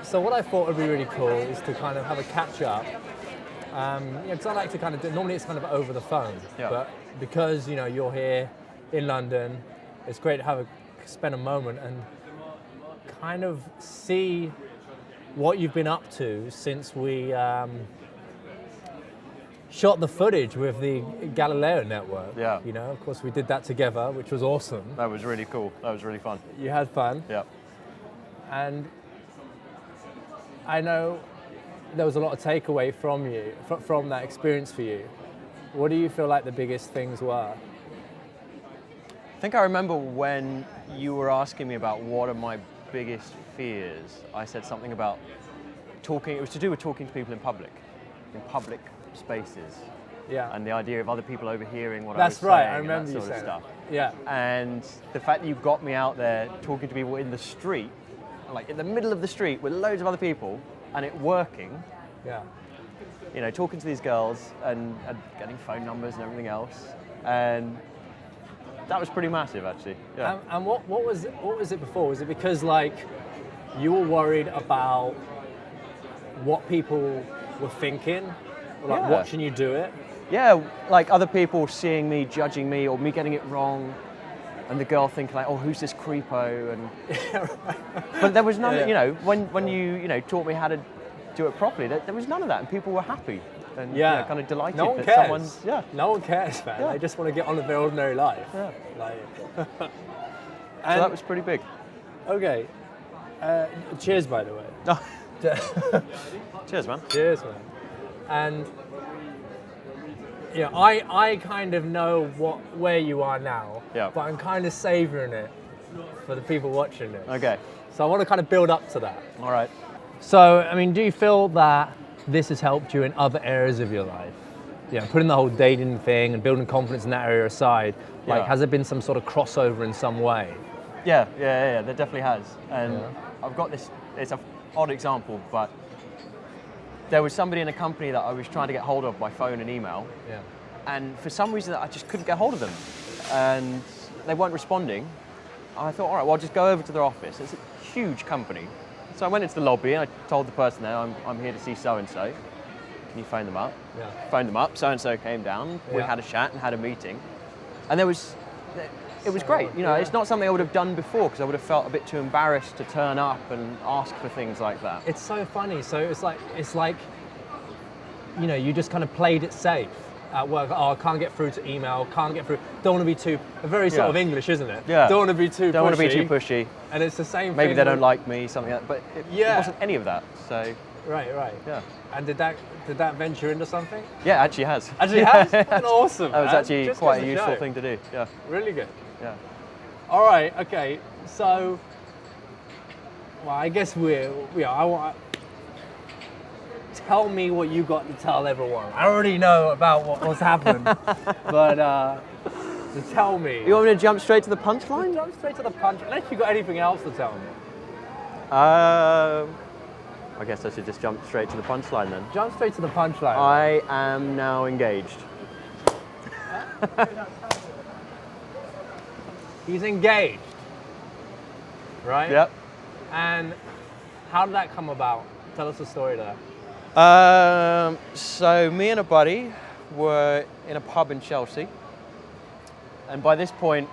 So what I thought would be really cool is to kind of have a catch up. Because I like to kind of do, normally it's kind of over the phone, but because you're here in London, it's great to spend a moment and kind of see what you've been up to since we shot the footage with the Galileo network. Yeah. Of course we did that together, which was awesome. That was really cool. That was really fun. You had fun. Yeah. And I know there was a lot of takeaway from that experience for you. What do you feel like the biggest things were? I think I remember when you were asking me about what are my biggest fears, I said something about talking. It was to do with talking to people in public spaces. Yeah. And the idea of other people overhearing what That's I was right, saying. I remember and that you sort of saying stuff. that. Yeah. And the fact that you got me out there talking to people in the street, like in the middle of the street with loads of other people, and it working. Yeah. Talking to these girls and getting phone numbers and everything else, and that was pretty massive, actually. Yeah. And what was it before? Was it because you were worried about what people were thinking, or watching you do it? Yeah, like other people seeing me, judging me, or me getting it wrong, and the girl thinking like, "Oh, who's this creepo?" And but there was none. When you taught me how to do it properly, there was none of that, and people were happy and kind of delighted no one that cares. someone's No one cares, man. Yeah. They just want to get on with their ordinary life. Yeah. So that was pretty big. Okay. Cheers, by the way. Cheers, man. Cheers, man. And I kind of know where you are now, but I'm kind of savouring it for the people watching it. Okay. So I want to kind of build up to that. All right. So, do you feel that this has helped you in other areas of your life? Putting the whole dating thing and building confidence in that area aside, has there been some sort of crossover in some way? Yeah, there definitely has. And I've got this, it's an odd example, but there was somebody in a company that I was trying to get hold of by phone and email. Yeah. And for some reason I just couldn't get hold of them. And they weren't responding. I thought, all right, well, I'll just go over to their office. It's a huge company. So I went into the lobby and I told the person there, I'm here to see so-and-so. Can you phone them up? Yeah. Phoned them up, so-and-so came down. We had a chat and had a meeting. And it was great. It's not something I would have done before because I would have felt a bit too embarrassed to turn up and ask for things like that. It's so funny. So it's like you just kind of played it safe at work. Oh, I can't get through to email, can't get through. Don't want to be too, very sort of English, isn't it? Yeah. Don't want to be too pushy. Don't want to be too pushy. And it's the same Maybe thing. they don't like me, something like that. But it wasn't any of that. So. Right. Yeah. And did that venture into something? Yeah, it actually has. Actually has? Awesome. That was actually just quite a useful thing to do. Yeah. Really good. Yeah. All right. Okay. So, I guess tell me what you got to tell everyone. I already know about what's happened, but tell me. You want me to jump straight to the punchline? Jump straight to the punch. Unless you got anything else to tell me. I guess I should just jump straight to the punchline then. Jump straight to the punchline. I am now engaged. He's engaged, right? Yep. And how did that come about? Tell us the story there. So me and a buddy were in a pub in Chelsea, and by this point,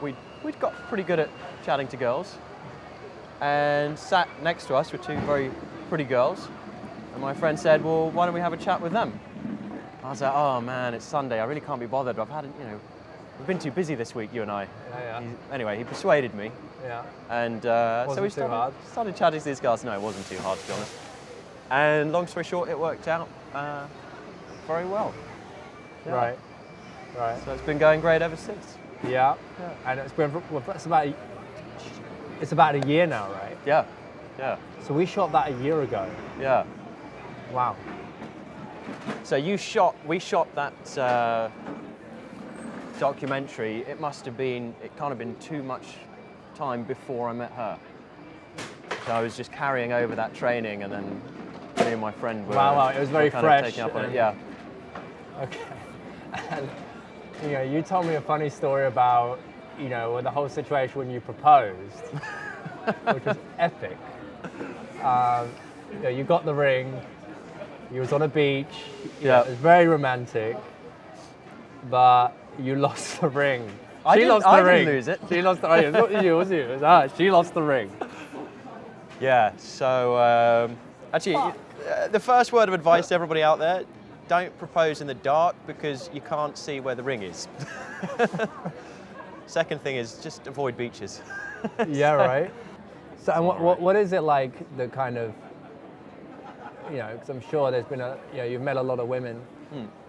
we'd got pretty good at chatting to girls, and sat next to us were two very pretty girls, and my friend said, "Well, why don't we have a chat with them?" I was like, "Oh man, it's Sunday. I really can't be bothered. We've been too busy this week, you and I." Yeah. Anyway, he persuaded me. Yeah. And so we started chatting to these guys. No, it wasn't too hard, to be honest. And long story short, it worked out very well. Yeah. Right. So it's been going great ever since. Yeah. And it's about a year now, right? Yeah. So we shot that a year ago. Yeah. Wow. So we shot that documentary. It can't have been too much time before I met her. So I was just carrying over that training, and then me and my friend were. Wow, it was very fresh. Taking up on it. Yeah. Okay. And you told me a funny story about the whole situation when you proposed, which was epic. You got the ring. You was on a beach. Yeah. It was very romantic, but you lost the ring. I She lost the ring. didn't lose it. She lost the ring. It was you. It was her. She lost the ring. Yeah, so actually, the first word of advice to everybody out there, don't propose in the dark because you can't see where the ring is. Second thing is just avoid beaches. Yeah, right. So, and what is it like, the kind of, because I'm sure there's been you've met a lot of women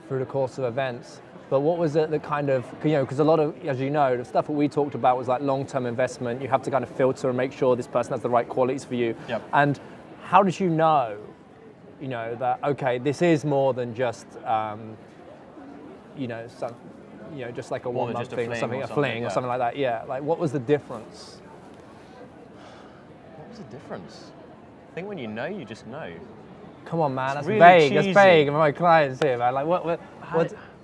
through the course of events, but what was it that kind of, because a lot of, as you know, the stuff that we talked about was like long-term investment. You have to kind of filter and make sure this person has the right qualities for you. Yep. And how did you know, that, okay, this is more than just, just like a one-month thing or something, a fling or something like that. Yeah, like what was the difference? What was the difference? I think when you know, you just know. Come on, man, that's really vague. cheesy. That's vague. And my clients here, man. Like, what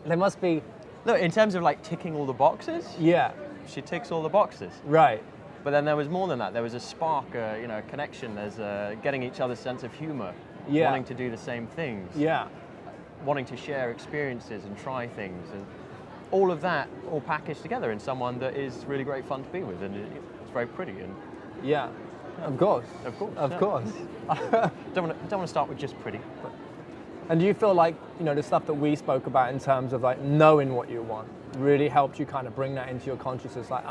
there must be. Look, in terms of like ticking all the boxes, Yeah. she ticks all the boxes. Right. But then there was more than that. There was a spark, a connection. There's getting each other's sense of humor, Yeah. wanting to do the same things, Yeah. wanting to share experiences and try things, and all of that all packaged together in someone that is really great fun to be with, and it's very pretty. And Yeah. Of course. Of course. Of yeah. course. Don't want to start with just pretty. But And do you feel like, the stuff that we spoke about in terms of like knowing what you want really helped you kind of bring that into your consciousness? Like,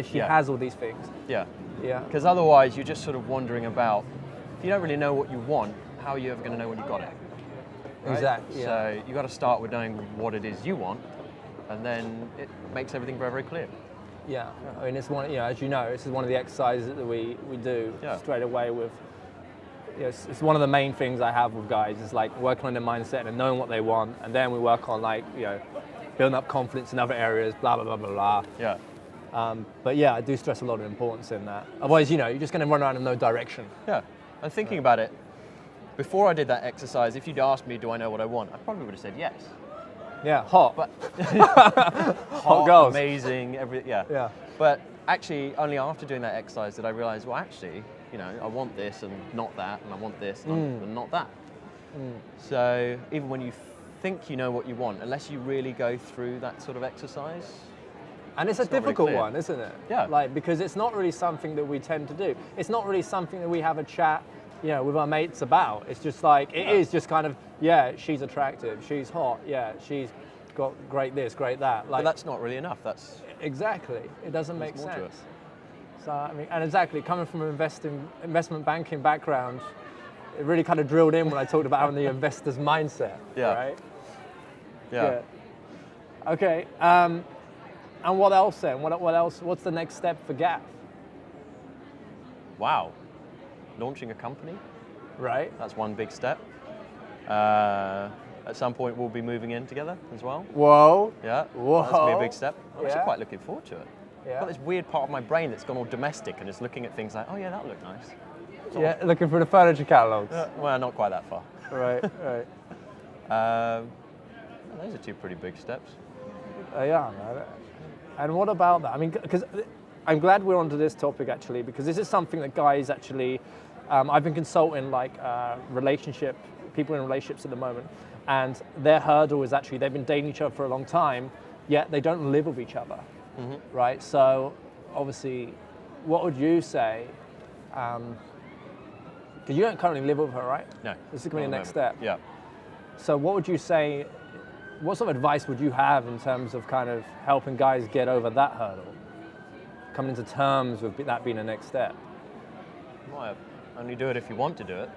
she Yeah. has all these things. yeah. Yeah. Because otherwise, you're just sort of wandering about. If you don't really know what you want, how are you ever going to know when you got it? Right? Exactly. Yeah. So you got to start with knowing what it is you want, and then it makes everything very, very clear. Yeah. I mean, it's one. As you know, this is one of the exercises that we do straight away with. It's one of the main things I have with guys is like working on their mindset and knowing what they want, and then we work on like building up confidence in other areas, blah blah blah blah blah. Yeah. But yeah, I do stress a lot of importance in that. Otherwise, you're just going to run around in no direction. Yeah. And thinking about it, before I did that exercise, if you'd asked me, do I know what I want, I probably would have said yes. Yeah, hot. But hot girls. Amazing, yeah. Yeah. But actually, only after doing that exercise did I realize, well, actually, I want this and not that, and I want this and not that. So even when you think you know what you want, unless you really go through that sort of exercise. And it's a difficult one, isn't it? Yeah. Like, because it's not really something that we tend to do. It's not really something that we have a chat, with our mates about. It's just like, it is just kind of, she's attractive, she's hot, she's got great this, great that. Like, but that's not really enough. That's exactly. It doesn't make more to it. sense. So, I mean, and exactly, coming from an investment banking background, it really kind of drilled in when I talked about having the investor's mindset, right? Yeah. Okay, and what else then? What else? What's the next step for Gaff? Wow. Launching a company. Right. That's one big step. At some point, we'll be moving in together as well. Whoa. Yeah. Whoa. That's going to be a big step. I'm actually Yeah. quite looking forward to it. Yeah. I've got this weird part of my brain that's gone all domestic and is looking at things like, oh yeah, that looked nice. Yeah, looking for the furniture catalogs. Well, not quite that far. Right, right. Those are two pretty big steps. Yeah, man. And what about that? I mean, because I'm glad we're onto this topic actually, because this is something that guys actually, I've been consulting like people in relationships at the moment, and their hurdle is actually they've been dating each other for a long time, yet they don't live with each other, right? So obviously, what would you say? Because you don't currently live with her, right? No. This is going to be the next step. Yeah. So what would you say, what sort of advice would you have in terms of kind of helping guys get over that hurdle? Coming into terms with that being the next step? Well, only do it if you want to do it.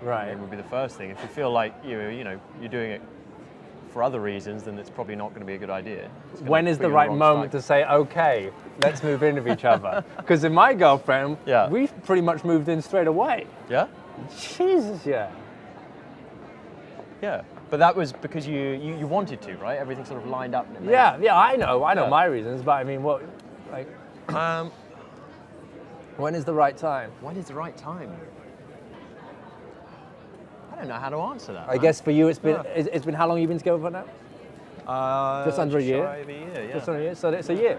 Right. It would be the first thing. If you feel like you're doing it for other reasons, then it's probably not going to be a good idea. When is the right moment to say, okay, let's move in with each other? Because in my girlfriend, we've pretty much moved in straight away. Yeah? Jesus, yeah. Yeah. But that was because you wanted to, right? Everything sort of lined up. Yeah, I know my reasons, but I mean, what, like, when is the right time? When is the right time? I don't know how to answer that. I guess for you, it's been how long you've been together for now? Just under a year. Shy of a year, yeah. Just under a year. So it's a year.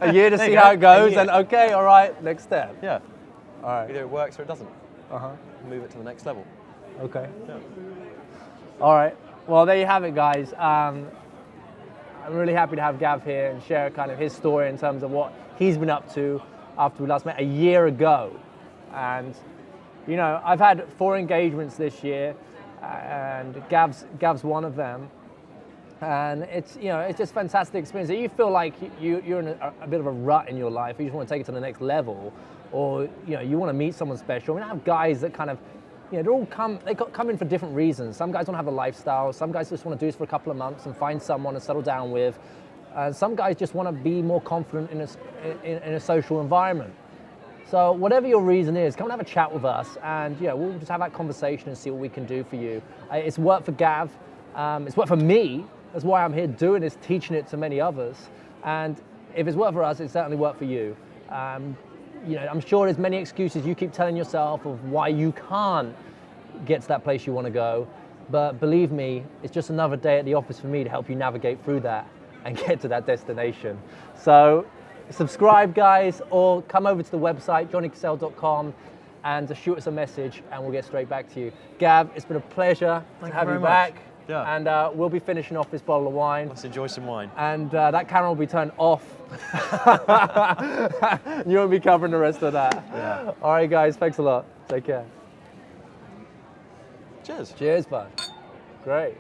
A year to see how it goes, and okay, all right, next step. Yeah. All right. Either it works or it doesn't. Uh-huh. Move it to the next level. Okay. Yeah. All right. Well, there you have it, guys. I'm really happy to have Gav here and share kind of his story in terms of what he's been up to after we last met a year ago. And, you know, I've had 4 engagements this year, and Gav's one of them. And it's, you know, it's just fantastic experience. If you feel like you're in a bit of a rut in your life, you just want to take it to the next level, or, you know, you want to meet someone special. I mean, I have guys that kind of, you know, they come in for different reasons. Some guys want to have a lifestyle. Some guys just want to do this for a couple of months and find someone to settle down with. Some guys just want to be more confident in a social environment. So whatever your reason is, come and have a chat with us, and yeah, we'll just have that conversation and see what we can do for you. It's worked for Gav. It's worked for me. That's why I'm here doing this, teaching it to many others. And if it's worked for us, it's certainly worked for you. You know, I'm sure there's many excuses you keep telling yourself of why you can't get to that place you want to go. But believe me, it's just another day at the office for me to help you navigate through that and get to that destination. So subscribe, guys, or come over to the website, johnnycassell.com, and to shoot us a message, and we'll get straight back to you. Gav, it's been a pleasure to have you back. Yeah. And we'll be finishing off this bottle of wine. Let's enjoy some wine. And that camera will be turned off. You won't be covering the rest of that. Yeah. All right, guys, thanks a lot. Take care. Cheers. Cheers, bud. Great.